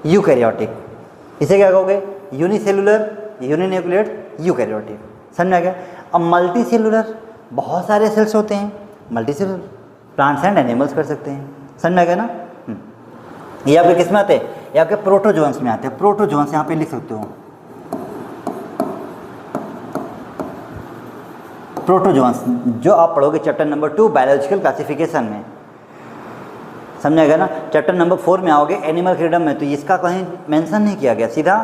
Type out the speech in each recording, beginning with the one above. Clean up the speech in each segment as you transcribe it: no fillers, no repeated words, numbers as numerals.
Eukaryotic. इसे क्या कहोगे? Unicellular, uninucleate, eukaryotic. समझ में आ गया? अब मल्टी सेलुलर, बहुत सारे सेल्स होते हैं multi cellular, plants and animals कर सकते हैं। समझ में आ गया ना? ये आपके किस में आते हैं? ये आपके प्रोटोजोन्स में आते हैं। प्रोटोजोन्स यहाँ पे लिख सकते हो, प्रोटोजोन्स, जो आप पढ़ोगे चैप्टर नंबर 2 बायोलॉजिकल क्लासिफिकेशन में। समझ आएगा ना? चैप्टर नंबर 4 में आओगे एनिमल किंगडम में, तो इसका कहीं मेंशन नहीं किया गया, सीधा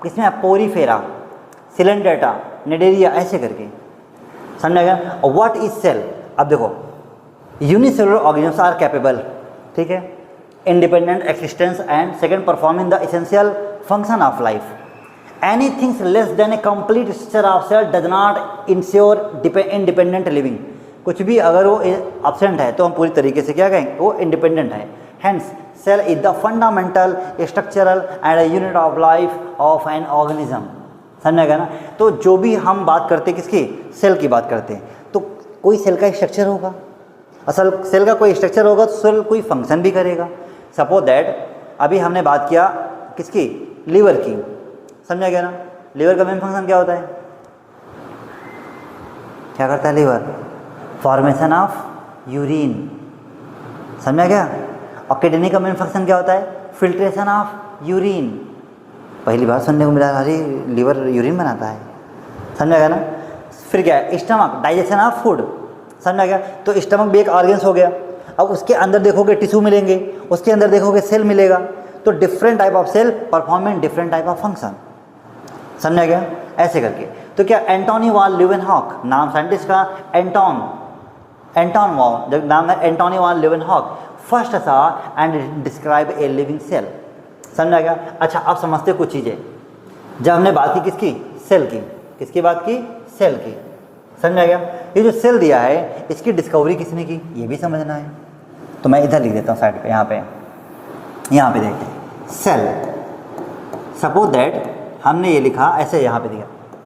किसमें? पोरीफेरा, सिलेंडेटा, निडेरिया, ऐसे करके। समझ आएगा? और व्हाट इज सेल? अब देखो, यूनिसेलुलर ऑर्गेनिजम्स आर कैपेबल, ठीक है, independent existence and second performing the essential function of life. Anything less than a complete structure of cell does not ensure independent living. कुछ भी अगर वो एब्सेंट है तो हम पूरी तरीके से क्या कहेंगे? वो इंडिपेंडेंट है। Hence cell is the fundamental structural and unit of life of an organism. समझेगा ना? तो जो भी हम बात करते हैं किसकी? सेल की बात करते हैं, तो कोई सेल का स्ट्रक्चर होगा, असल सेल का कोई स्ट्रक्चर होगा तो सेल कोई फंक्शन भी करेगा। सपोज दैट अभी हमने बात किया किसकी? लीवर की। समझा गया ना? लीवर का मेन फंक्शन क्या होता है? क्या करता है लीवर? Formation of urine. समझा गया? और किडनी का मेन फंक्शन क्या होता है? Filtration of urine. पहली बार सुनने को मिला, अरे लीवर यूरिन बनाता है। समझा गया ना? फिर क्या है? Stomach, digestion of food. समझा गया? तो स्टमक भी एक ऑर्गन्स हो गया। अब उसके अंदर देखोगे टिश्यू मिलेंगे, उसके अंदर देखोगे सेल मिलेगा, तो different type of cell performing different type of function. समझा गया? ऐसे करके। तो क्या एंटोनी वान ल्यूवेनहॉक, नाम साइंटिस्ट का एंटोन वान, जब नाम है Antony van Leeuwenhoek, first saw and describe a living cell. समझा गया? अच्छा, अब समझते कुछ चीज़ें। जब हमने बात की किसकी? सेल की। किसकी बात की? सेल की। समझा गया? ये जो सेल दिया है इसकी डिस्कवरी किसने की, ये भी समझना है। तो मैं इधर लिख देता हूँ साइड पे, यहाँ पे देखिए सेल। सपोज दैट हमने ये लिखा ऐसे, यहाँ पे दिया